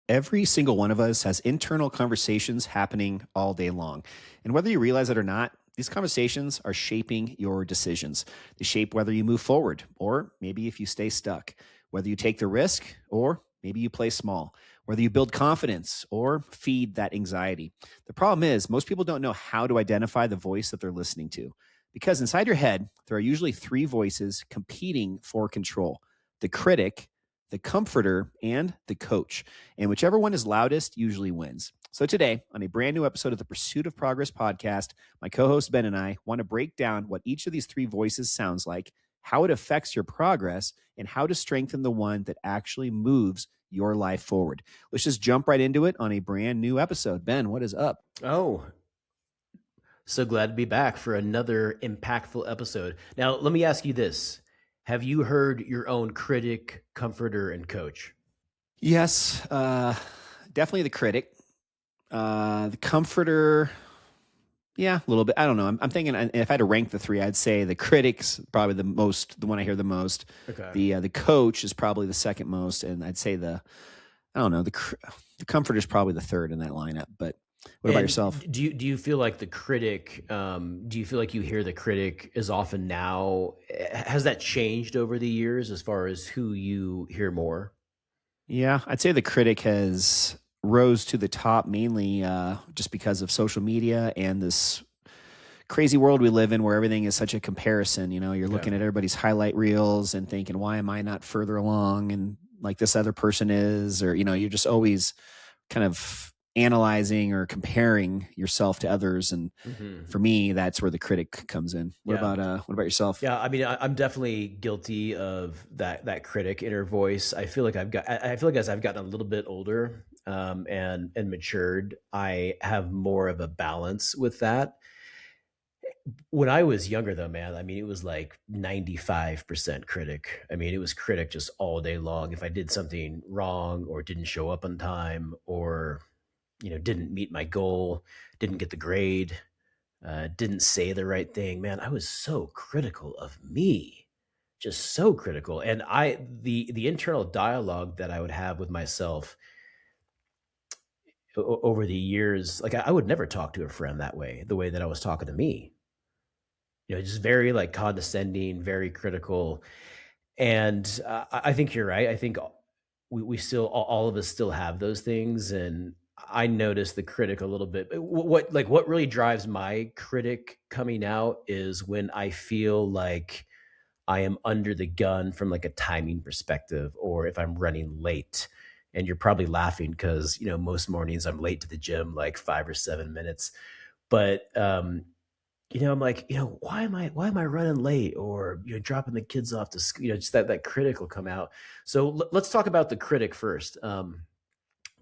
Every single one of us has internal conversations happening all day long. And whether you realize it or not, these conversations are shaping your decisions. They shape whether you move forward or maybe if you stay stuck, whether you take the risk or maybe you play small, whether you build confidence or feed that anxiety. The problem is, most people don't know how to identify the voice that they're listening to because inside your head, there are usually three voices competing for control: the critic, the comforter, and the coach. And whichever one is loudest usually wins. So today, on a brand new episode of the Pursuit of Progress podcast, my co-host Ben and I want to break down what each of these three voices sounds like, how it affects your progress, and how to strengthen the one that actually moves your life forward. Let's just jump right into it on a brand new episode. Ben, what is up? Oh, so glad to be back for another impactful episode. Now, let me ask you this. Have you heard your own critic, comforter, and coach? Yes, definitely the critic. The comforter, yeah, a little bit. I don't know. I'm thinking if I had to rank the three, I'd say the critic's probably the one I hear the most. Okay. The coach is probably the second most, and I'd say the comforter is probably the third in that lineup. But what about yourself? Do you feel like the critic? Do you feel like you hear the critic as often now? Has that changed over the years as far as who you hear more? Yeah, I'd say the critic has rose to the top mainly just because of social media and this crazy world we live in where everything is such a comparison. You know, you're looking at everybody's highlight reels and thinking, why am I not further along and like this other person is? Or, you're just always kind of analyzing or comparing yourself to others. And for me, that's where the critic comes in. What about yourself? Yeah, I mean, I'm definitely guilty of that critic inner voice. I feel like as I've gotten a little bit older and matured, I have more of a balance with that. When I was younger, though, man, I mean, it was like 95% critic. I mean, it was critic just all day long. If I did something wrong or didn't show up on time or, didn't meet my goal, didn't get the grade, didn't say the right thing, man, I was so critical of me, just so critical. And the internal dialogue that I would have with myself over the years, like I would never talk to a friend that way, the way that I was talking to me. Just very like condescending, very critical. And I think you're right. I think we still, all of us still have those things. And I notice the critic a little bit. What really drives my critic coming out is when I feel like I am under the gun from like a timing perspective, or if I'm running late. And you're probably laughing because, most mornings I'm late to the gym, like 5 or 7 minutes. But I'm like, why am I running late or dropping the kids off to school? Just that critic will come out. So let's talk about the critic first.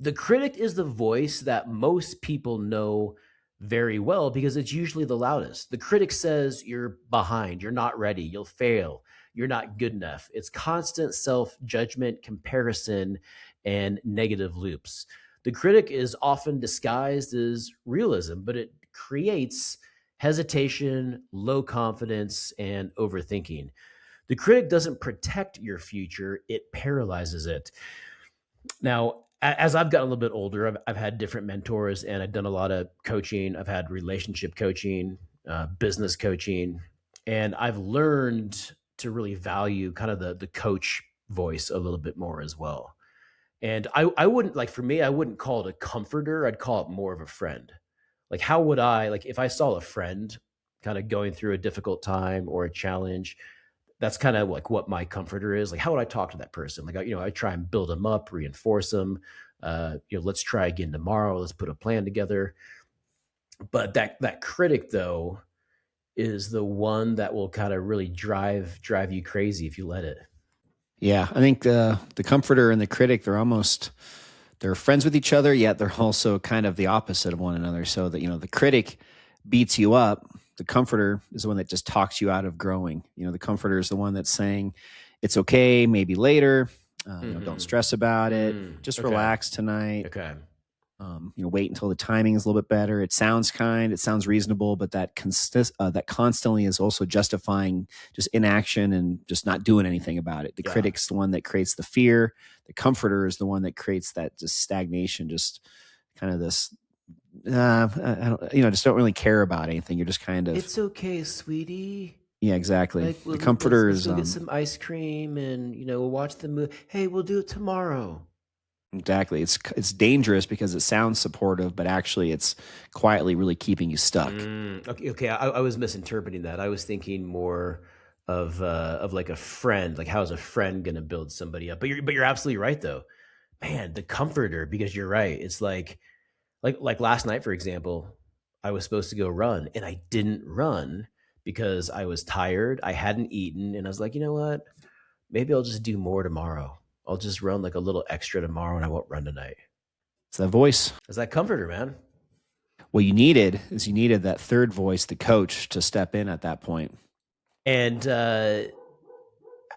The critic is the voice that most people know very well because it's usually the loudest. The critic says you're behind, you're not ready, you'll fail, you're not good enough. It's constant self-judgment, comparison, and negative loops. The critic is often disguised as realism, but it creates hesitation, low confidence, and overthinking. The critic doesn't protect your future, it paralyzes it. Now, as I've gotten a little bit older, I've had different mentors and I've done a lot of coaching. I've had relationship coaching, business coaching, and I've learned to really value kind of the coach voice a little bit more as well. And I wouldn't like, for me, I wouldn't call it a comforter. I'd call it more of a friend. Like, how would I, like, if I saw a friend kind of going through a difficult time or a challenge, that's kind of like what my comforter is. Like, how would I talk to that person? Like, I try and build them up, reinforce them. Let's try again tomorrow. Let's put a plan together. But that critic though is the one that will kind of really drive you crazy if you let it. Yeah, I think the comforter and the critic, they're friends with each other, yet they're also kind of the opposite of one another. So that, the critic beats you up. The comforter is the one that just talks you out of growing. The comforter is the one that's saying, it's okay, maybe later. Don't stress about it. Just Okay. relax tonight. Okay. Wait until the timing is a little bit better. It sounds kind, it sounds reasonable, but that constantly is also justifying just inaction and just not doing anything about it. The Yeah. critic's the one that creates the fear. The comforter is the one that creates that just stagnation, just kind of this, I don't, just don't really care about anything. You're just kind of, It's okay, sweetie. yeah, exactly. Like, The comforter let's is, go get some ice cream and, we'll watch the movie. Hey, we'll do it tomorrow. exactly. It's dangerous because it sounds supportive, but actually it's quietly really keeping you stuck. Okay. I was misinterpreting that. I was thinking more of like a friend. Like, how is a friend going to build somebody up? But you're absolutely right, though. Man, the comforter, because you're right. It's like last night, for example, I was supposed to go run and I didn't run because I was tired. I hadn't eaten, and I was like, you know what? Maybe I'll just do more tomorrow. I'll just run like a little extra tomorrow, and I won't run tonight. It's that voice. It's that comforter, man. What you needed that third voice, the coach, to step in at that point. And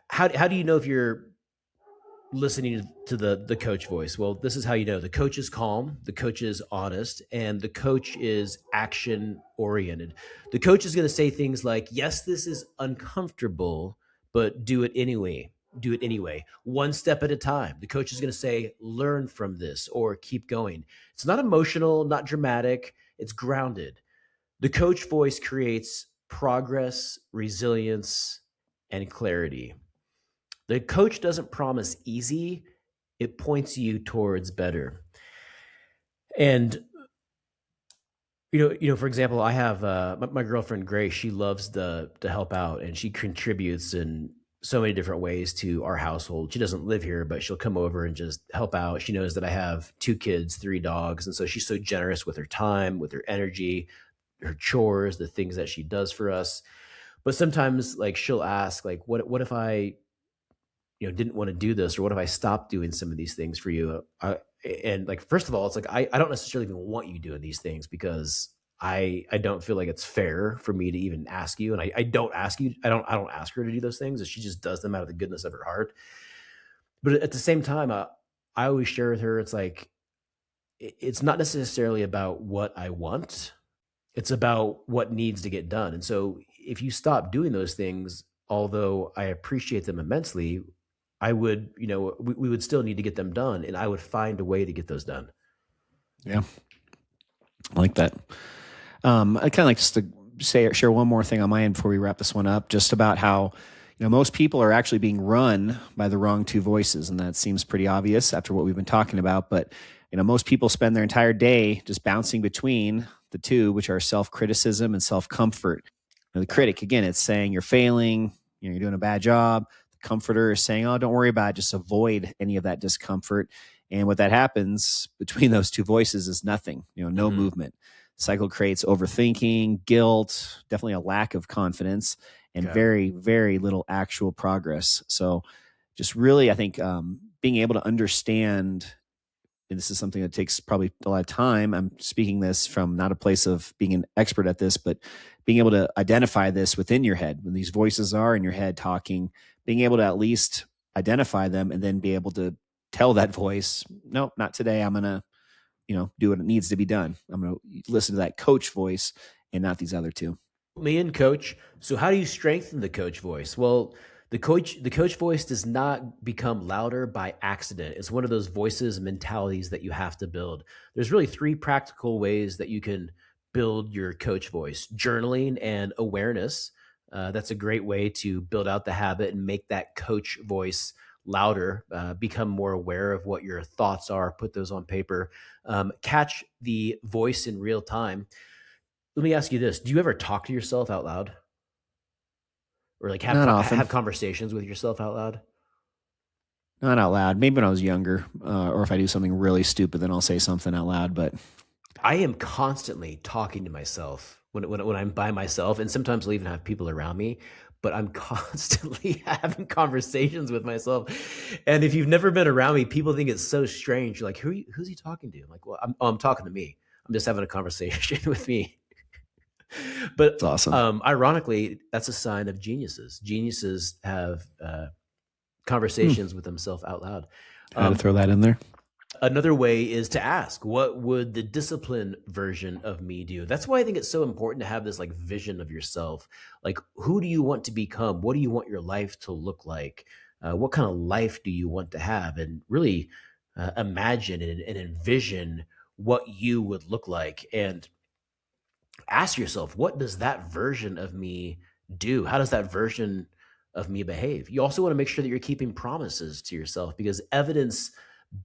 how do you know if you're listening to the coach voice? Well, this is how you know. The coach is calm, the coach is honest, and the coach is action oriented. The coach is going to say things like, yes, this is uncomfortable, but do it anyway. Do it anyway, one step at a time. The coach is going to say, learn from this or keep going. It's not emotional, not dramatic. It's grounded. The coach voice creates progress, resilience, and clarity. The coach doesn't promise easy, it points you towards better. And for example, I have my girlfriend Grace. She loves to help out, and she contributes in so many different ways to our household. She doesn't live here, but she'll come over and just help out. She knows that I have 2 kids, 3 dogs, and so she's so generous with her time, with her energy, her chores, the things that she does for us. But sometimes, like, she'll ask, like, what if I didn't want to do this, or what if I stopped doing some of these things for you? And like, first of all, it's like, I don't necessarily even want you doing these things, because I don't feel like it's fair for me to even ask you. And I don't ask you, I don't ask her to do those things. She just does them out of the goodness of her heart. But at the same time, I always share with her, it's like, it's not necessarily about what I want. It's about what needs to get done. And so if you stop doing those things, although I appreciate them immensely, I would, we would still need to get them done, and I would find a way to get those done. Yeah. I like that. I kind of like just to share one more thing on my end before we wrap this one up, just about how, most people are actually being run by the wrong 2 voices. And that seems pretty obvious after what we've been talking about. But, most people spend their entire day just bouncing between the 2, which are self-criticism and self-comfort. The critic, again, it's saying you're failing, you're doing a bad job. The comforter is saying, oh, don't worry about it. Just avoid any of that discomfort. And what that happens between those 2 voices is nothing, no movement. The cycle creates overthinking, guilt, definitely a lack of confidence, and very, very little actual progress. So just really, I think being able to understand, and this is something that takes probably a lot of time. I'm speaking this from not a place of being an expert at this, but being able to identify this within your head when these voices are in your head talking, being able to at least identify them and then be able to tell that voice, nope, not today. I'm going to, do what it needs to be done. I'm going to listen to that coach voice and not these other 2. Me and coach. So how do you strengthen the coach voice? Well, the coach voice does not become louder by accident. It's one of those voices and mentalities that you have to build. There's really 3 practical ways that you can build your coach voice: journaling and awareness. That's a great way to build out the habit and make that coach voice louder, become more aware of what your thoughts are, put those on paper, catch the voice in real time. Let me ask you this. Do you ever talk to yourself out loud? Or like Not often. have conversations with yourself out loud? Not out loud. Maybe when I was younger, or if I do something really stupid, then I'll say something out loud. But I am constantly talking to myself when I'm by myself, and sometimes I'll even have people around me, but I'm constantly having conversations with myself. And if you've never been around me, people think it's so strange. You're like, who's he talking to? I'm like, well, I'm talking to me. I'm just having a conversation with me. But it's awesome. Ironically, that's a sign of geniuses. Geniuses have conversations with themselves out loud. I had to throw that in there. Another way is to ask, what would the disciplined version of me do? That's why I think it's so important to have this like vision of yourself. Like, who do you want to become? What do you want your life to look like? What kind of life do you want to have? And really imagine and envision what you would look like. And ask yourself, what does that version of me do? How does that version of me behave? You also want to make sure that you're keeping promises to yourself because evidence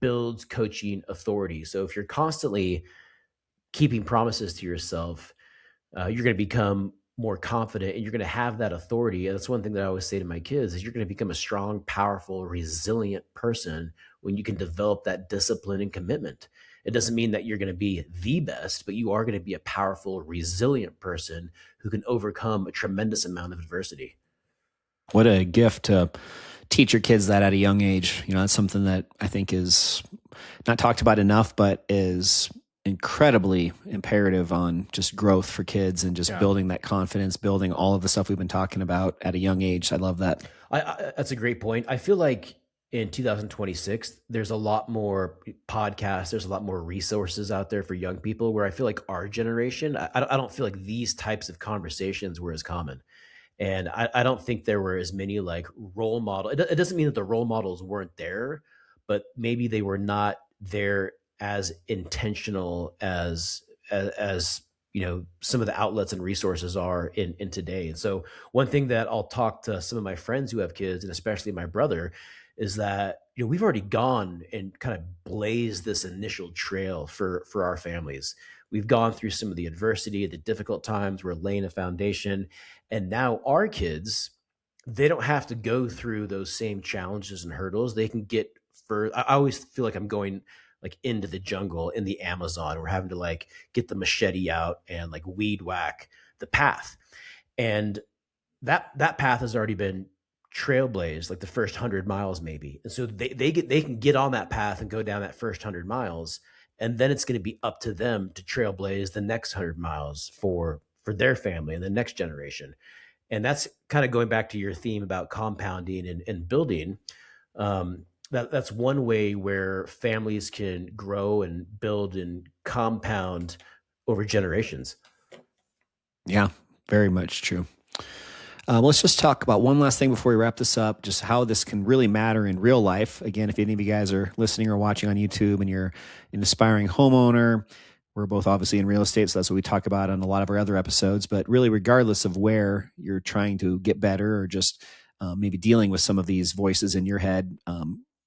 builds coaching authority. So if you're constantly keeping promises to yourself, you're going to become more confident and you're going to have that authority. And that's one thing that I always say to my kids is you're going to become a strong, powerful, resilient person when you can develop that discipline and commitment. It doesn't mean that you're going to be the best, but you are going to be a powerful, resilient person who can overcome a tremendous amount of adversity. What a gift to teach your kids that at a young age. That's something that I think is not talked about enough, but is incredibly imperative on just growth for kids and just building that confidence, building all of the stuff we've been talking about at a young age. I love that. That's a great point. I feel like in 2026, there's a lot more podcasts, there's a lot more resources out there for young people where I feel like our generation, I don't feel like these types of conversations were as common. And I don't think there were as many like role model. It doesn't mean that the role models weren't there, but maybe they were not there as intentional as some of the outlets and resources are in today. And so one thing that I'll talk to some of my friends who have kids, and especially my brother, is that we've already gone and kind of blazed this initial trail for our families. We've gone through some of the adversity, the difficult times. We're laying a foundation, and now our kids, they don't have to go through those same challenges and hurdles. They can get further. I always feel like I'm going like into the jungle in the Amazon. We're having to like get the machete out and like weed whack the path. And that path has already been trailblazed, like the first 100 miles maybe. And so they can get on that path and go down that first 100 miles. And then it's going to be up to them to trailblaze the next 100 miles for their family and the next generation. And that's kind of going back to your theme about compounding and building. That's one way where families can grow and build and compound over generations. Yeah, very much true. Let's just talk about one last thing before we wrap this up, just how this can really matter in real life. Again, if any of you guys are listening or watching on YouTube and you're an aspiring homeowner, we're both obviously in real estate, so that's what we talk about on a lot of our other episodes. But really, regardless of where you're trying to get better or just maybe dealing with some of these voices in your head,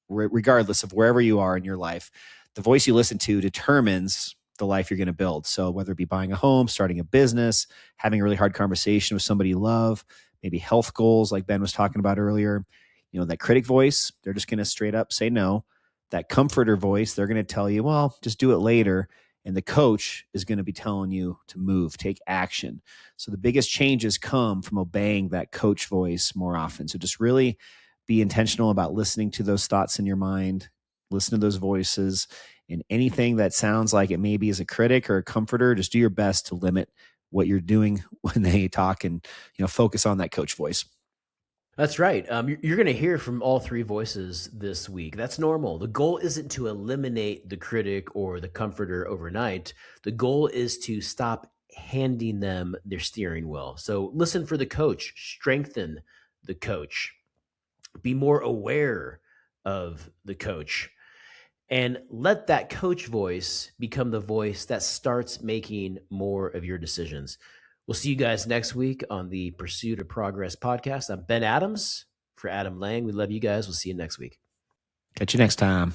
regardless of wherever you are in your life, the voice you listen to determines the life you're going to build. So whether it be buying a home, starting a business, having a really hard conversation with somebody you love, maybe health goals like Ben was talking about earlier, that critic voice, they're just going to straight up say no. That comforter voice, they're going to tell you, well, just do it later. And the coach is going to be telling you to move, take action. So the biggest changes come from obeying that coach voice more often. So just really be intentional about listening to those thoughts in your mind, listen to those voices, and anything that sounds like it maybe is a critic or a comforter, just do your best to limit what you're doing when they talk and focus on that coach voice. That's right. You're going to hear from all three voices this week. That's normal. The goal isn't to eliminate the critic or the comforter overnight. The goal is to stop handing them their steering wheel. So listen for the coach, strengthen the coach, be more aware of the coach, and let that coach voice become the voice that starts making more of your decisions. We'll see you guys next week on the Pursuit of Progress podcast. I'm Ben Adams for Adam Lang. We love you guys. We'll see you next week. Catch you next time.